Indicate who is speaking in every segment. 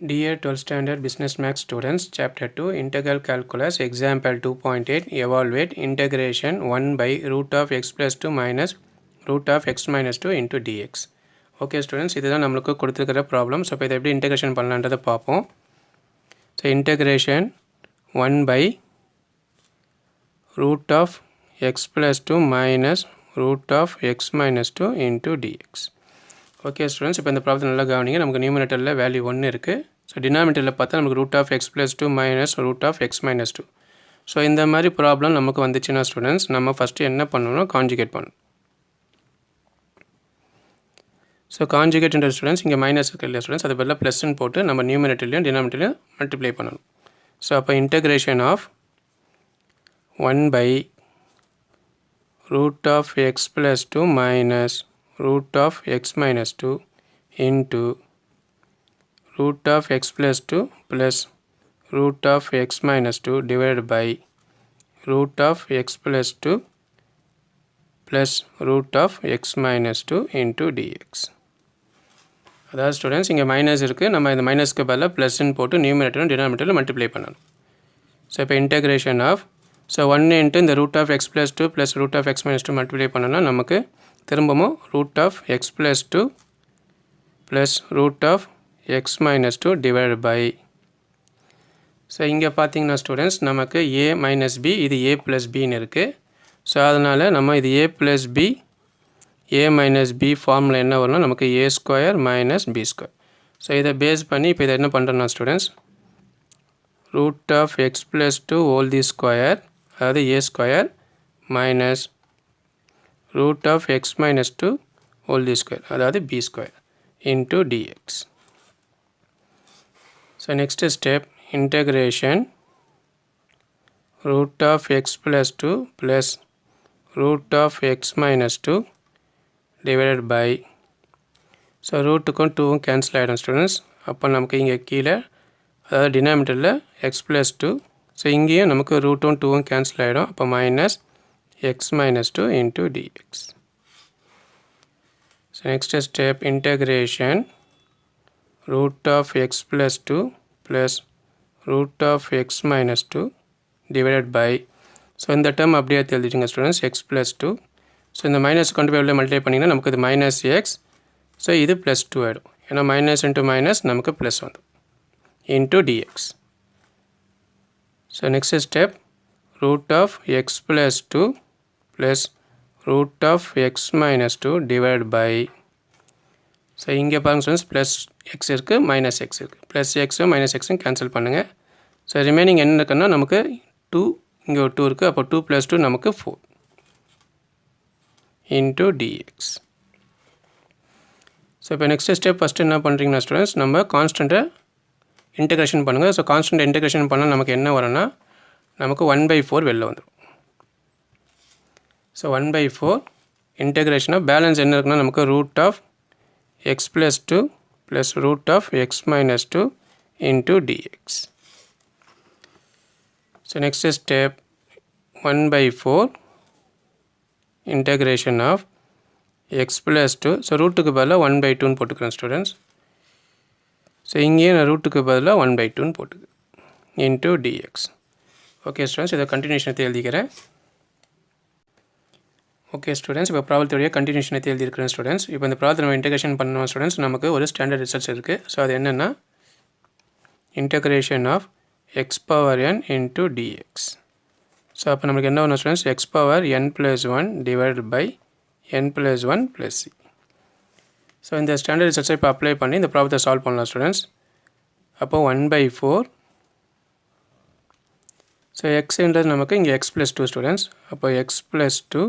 Speaker 1: Dear 12th Standard Business Max students, Chapter 2, Integral Calculus, Example 2.8, Evaluate Integration 1 by root of x plus 2 minus root of x minus 2 into dx. Okay students, இதுதான் நம்மளுக்கு கொடுத்திருக்கிற problem. So இப்போ இதை எப்படி integration பண்ணலான்றதை பார்ப்போம். So integration 1 by root of x plus 2 minus root of x minus 2 into dx. Okay students, இப்போ இந்த ப்ராப்ளத்தை நல்லா கவனிங்க. நமக்கு நியூமரேட்டரில் வேல்யூ 1 இருக்குது. ஸோ டினாமினேட்டரில் பார்த்தா நமக்கு root of X plus 2 minus root of X minus 2. So இந்த மாதிரி ப்ராப்ளம் நமக்கு வந்துச்சுன்னா ஸ்டூடெண்ட்ஸ், நம்ம ஃபஸ்ட்டு என்ன பண்ணணும், கான்ஜுகேட் பண்ணணும். ஸோ கான்ஜுகேட்ன்ற ஸ்டூடெண்ட்ஸ் இங்கே மைனஸ் இருக்குது இல்லையா ஸ்டூடெண்ட்ஸ், அது பதிலாக ப்ளஸ்ன்னு போட்டு நம்ம நியூமரேட்டர்லையும் டினாமினேட்டர்லையும் மல்டிப்ளை பண்ணணும். ஸோ அப்போ integration of 1 by root of x plus 2 minus root of x minus 2 into root of x plus 2 plus root of x minus 2 divided by root of x plus 2 plus root of x minus 2 into dx. அதாவது students இங்கே minus இருக்குது, நம்ம இந்த மைனஸ்க்கு பதிலாக ப்ளஸ்ன்னு போட்டு நியூமரேட்டரும் டினாமினேட்டரும் மல்டிப்ளை பண்ணணும். ஸோ இப்போ இன்டெகிரேஷன் ஆஃப் ஒன்று இன்ட்டு இந்த root of X plus 2 plus root of X minus 2 multiply பண்ணோன்னா நமக்கு திரும்பவும் root of X plus 2 plus root of X minus 2 divide by. So இங்கே பார்த்தீங்கன்னா ஸ்டூடெண்ட்ஸ் நமக்கு ஏ மைனஸ் பி, இது ஏ ப்ளஸ் பின்னு இருக்குது. ஸோ அதனால் நம்ம இது A plus B A minus B ஃபார்மில் என்ன வரும்னா நமக்கு A square minus B square. So இதை பேஸ் பண்ணி இப்போ இதை என்ன பண்ணுறோன்னா students, root of X plus 2 whole the square, அதாவது A square minus root of x minus 2 whole square, அதாவது b square into dx. So next step, integration root of x plus 2 plus root of x minus 2 divided by. So ரூட்டுக்கும் 2வும் cancel ஆகிடும் students. அப்போ நமக்கு இங்கே கீழே அதாவது டினாமினேட்டரில் x plus 2, so இங்கேயும் நமக்கு ரூட்டும் 2வும் கேன்சல் ஆகிடும். அப்போ minus x minus 2 into dx. So next step, integration root of x plus 2 plus root of x minus 2 divided by. So இந்த term அப்படியே எழுதிடுங்க ஸ்டூடெண்ட்ஸ், x plus 2. ஸோ இந்த மைனஸ் கொண்டு போய் multiply பண்ணிங்கன்னா நமக்கு இது மைனஸ் எக்ஸ், ஸோ இது plus 2 ஆகிடும். ஏன்னா மைனஸ் இன்ட்டு மைனஸ் நமக்கு ப்ளஸ் வந்துடும் into dx. So next step, root of x plus 2 plus root of x minus 2 divided by. So இங்கே பாருங்கள் ஸ்டூடெண்ட்ஸ், ப்ளஸ் எக்ஸ் இருக்குது மைனஸ் எக்ஸ் இருக்குது, ப்ளஸ் எக்ஸும் மைனஸ் எக்ஸும் கேன்சல் பண்ணுங்கள். ஸோ ரிமைனிங் என்ன இருக்குன்னா நமக்கு 2, இங்கே ஒரு 2 இருக்குது. அப்போ 2 + 2 நமக்கு 4 இன்ட்டு டிஎக்ஸ். ஸோ இப்போ நெக்ஸ்ட் ஸ்டெப் ஃபஸ்ட்டு என்ன பண்ணுறீங்கன்னா ஸ்டூடெண்ட்ஸ், நம்ம கான்ஸ்டண்ட்டை இன்டெகிரேஷன் பண்ணுங்கள். ஸோ கான்ஸ்டன்ட் இன்டெகிரேஷன் பண்ணால் நமக்கு என்ன வரும்னா நமக்கு 1/4 வெளில வந்துடும். ஸோ 1/4 இன்டெகிரேஷனாக பேலன்ஸ் என்ன இருக்குன்னா நமக்கு root of X plus 2 plus root of X minus 2 into dx. So next step, 1/4 integration of X plus 2, so ரூட்டுக்கு பதிலாக 1/2ன்னு போட்டுக்கிறேன் ஸ்டூடெண்ட்ஸ். ஸோ இங்கேயே நான் ரூட்டுக்கு பதிலாக 1/2ன்னு போட்டுக்கிறேன் இன்ட்டு டிஎக்ஸ். ஓகே ஸ்டூடெண்ட்ஸ், இதை கண்டினியூஷனை எழுதிக்கிறேன். ஓகே ஸ்டூடெண்ட்ஸ், இப்போ ப்ராப்ளத்துடைய கண்டினியூஷனை எழுதியிருக்கிறேன் ஸ்டூடெண்ட்ஸ். இப்போ இந்த ப்ராப்ளத்தை நம்ம இன்டெகிரேஷன் பண்ணணும் ஸ்டூடெண்ட்ஸ், நமக்கு ஒரு ஸ்டாண்டர்ட் ரிசல்ட்ஸ் இருக்குது. ஸோ அது என்னென்னா integration of X power n into dx. So அப்போ நமக்கு என்ன வரும் students, X power n + 1 divided by n + 1 + c. So இந்த ஸ்டாண்டர்ட் ரிசல்ட்ஸை இப்போ அப்ளை பண்ணி இந்த ப்ராப்ளத்தை சால்வ் பண்ணலாம் ஸ்டூடெண்ட்ஸ். அப்போது 1/4, ஸோ எக்ஸ்ன்றது நமக்கு இங்கே x + 2 ஸ்டூடெண்ட்ஸ். அப்போ x + 2,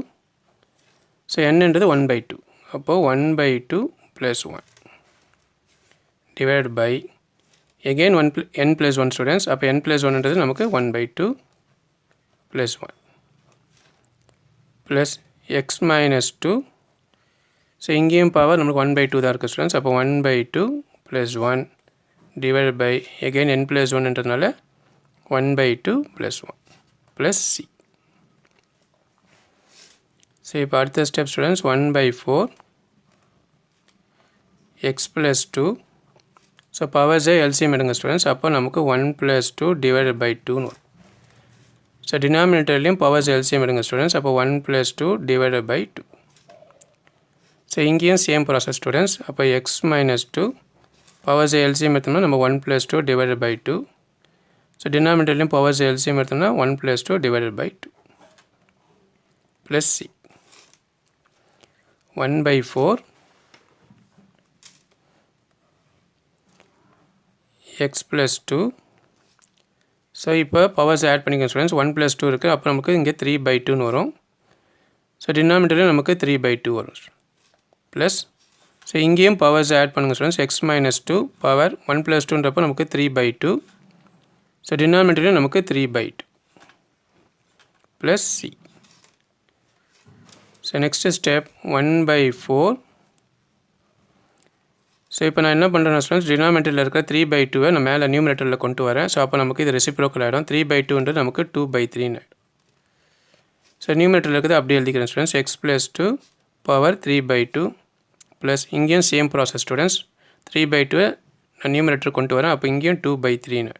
Speaker 1: ஸோ என்னன்றது 1/2, அப்போது 1/2 + 1 divide by again n + 1 students. அப்போ n + 1ன்றது நமக்கு 1/2 + 1 ப்ளஸ் x minus 2. ஸோ இங்கேயும் பவர் நமக்கு 1/2 தான் இருக்குது ஸ்டூடெண்ட்ஸ். அப்போ 1/2 + 1 டிவைட் பை எகெயின் n + 1ன்றதுனால 1/2 + 1 + c. ஸோ இப்போ அடுத்த step students, 1/4 x plus 2 so பவர்ஸை எல்சிஎம் எடுங்க ஸ்டூடெண்ட்ஸ். அப்போ நமக்கு 1 + 2 டிவைடட் பை 2ன்னு வரும். ஸோ டினாமினேட்டர்லேயும் பவர்ஸ் எல்சிஎம் எடுங்க ஸ்டூடெண்ட்ஸ். அப்போ 1 + 2 டிவைடட் பை 2. ஸோ இங்கேயும் சேம் ப்ராசஸ் ஸ்டூடெண்ட்ஸ். அப்போ எக்ஸ் மைனஸ் 2 பவர்ஸ் எல்சிஎம் எடுத்தோம்னா நம்ம 1 + 2 டிவைடட் பை 2. ஸோ டினாமினேட்டர்லேயும் பவர்ஸ் எல்சிஎம் எடுத்தோம்னா 1 + 2 divided by 2 plus C 1/4 X plus 2. So இப்போ பவர்ஸ் ஆட் பண்ணிக்கோங்க ஸ்டூடெண்ட்ஸ். 1 + 2 இருக்குது. அப்போ நமக்கு இங்கே 3/2ன்னு வரும். ஸோ டினாமினேட்டரில் நமக்கு 3/2 வரும் ப்ளஸ். ஸோ இங்கேயும் பவர்ஸ் ஆட் பண்ணுங்கள் ஸ்டூடெண்ட்ஸ். எக்ஸ் மைனஸ் 2 பவர் 1 + 2ன்றப்போ நமக்கு 3/2. ஸோ டினாமினேட்டரில் நமக்கு 3/2 plus C. So next step 1/4. So இப்போ நான் என்ன பண்ணுறேன் ஸ்டூடெண்ட்ஸ், டினாமினேட்டரில் இருக்கிற 3/2 நான் மேலே நியூமினேட்டரில் கொண்டு வரேன். ஸோ அப்போ நமக்கு இது ரெசிப்ரோக்கல் ஆகிடும். 3/2ன்றது நமக்கு 2/3ன்னு ஆகிடும். ஸோ நியூமினேட்டரில் இருக்கிறது அப்படியே எழுதிக்கிறேன் ஸ்டூடெண்ட்ஸ். எக்ஸ் + 2 பவர் 3/2 ப்ளஸ் இங்கேயும் சேம் ப்ராசஸ் ஸ்டூடெண்ட்ஸ். 3/2 நான் நியூமினேட்டர் கொண்டு வரேன். அப்போ இங்கேயும் 2/3ன்னு.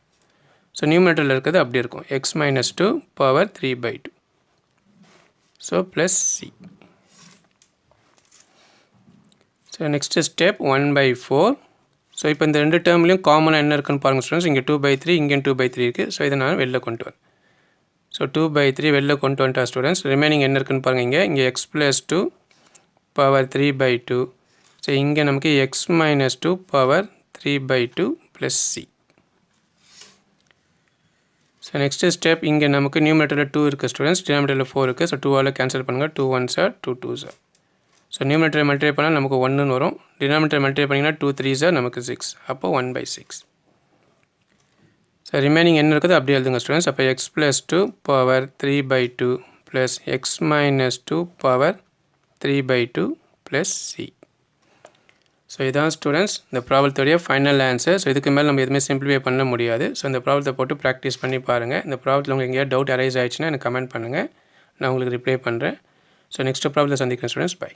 Speaker 1: ஸோ நியூமினேட்டரில் இருக்கிறது அப்படியே இருக்கும். X minus 2 power 3/2. So plus C. So next step 1/4. So இப்போ இந்த ரெண்டு டேர்ம்லையும் காமனாக என்ன இருக்குன்னு பாருங்கள் ஸ்டூடெண்ட்ஸ். இங்கே 2/3 இங்கேயும் 2/3 இருக்குது. ஸோ இதை நான் வெளில கொண்டு வரேன். ஸோ 2/3 வெளில கொண்டு வந்துட்டா ஸ்டூடெண்ட்ஸ். ரிமைனிங் என்ன இருக்குன்னு பாருங்கள். இங்கே எக்ஸ் + 2 பவர் 3/2. ஸோ இங்கே நமக்கு X minus 2 power 3/2 plus C. So next step இங்கே நமக்கு நியூமினேட்டரில் 2 இருக்குது ஸ்டூடெண்ட்ஸ். டினாமினேட்டரில் 4 இருக்குது. ஸோ 2ஆல் கேன்சல் பண்ணுங்கள். 2 1s are 2 2s are. So நியூமினேட்டரை மல்டிப்ளை பண்ணால் நமக்கு 1ன்னு வரும். டினாமினேட்டரை மல்டிப்ளை பண்ணிங்கன்னா 2 3s are நமக்கு 6. அப்போ 1/6. ஸோ ரிமைனிங் என்ன இருக்குது அப்படியே எழுதுங்க ஸ்டூடெண்ட்ஸ். அப்போ X + 2 power 3/2 plus X minus 2 power 3/2 plus C. So இதான் ஸ்டூடெண்ட்ஸ் இந்த ப்ராப்ளத்துடைய ஃபைனல் ஆன்சர். ஸோ இதுக்கு மேலே நம்ம எதுவுமே சிம்பிளிஃபை பண்ண முடியாது. ஸோ இந்த ப்ராப்ளத்தை போட்டு ப்ராக்டிஸ் பண்ணி பாருங்கள். இந்த ப்ராப்ளத்தில் உங்களுக்கு எங்கேயாவது டவுட் அரைஸ் ஆயிடுச்சுன்னா எனக்கு கமெண்ட் பண்ணுங்கள். நான் உங்களுக்கு ரிப்ளை பண்ணுறேன். ஸோ நெக்ஸ்ட் ப்ராப்ளத்தை சந்திக்கிறேன் ஸ்டூடெண்ட்ஸ். பை.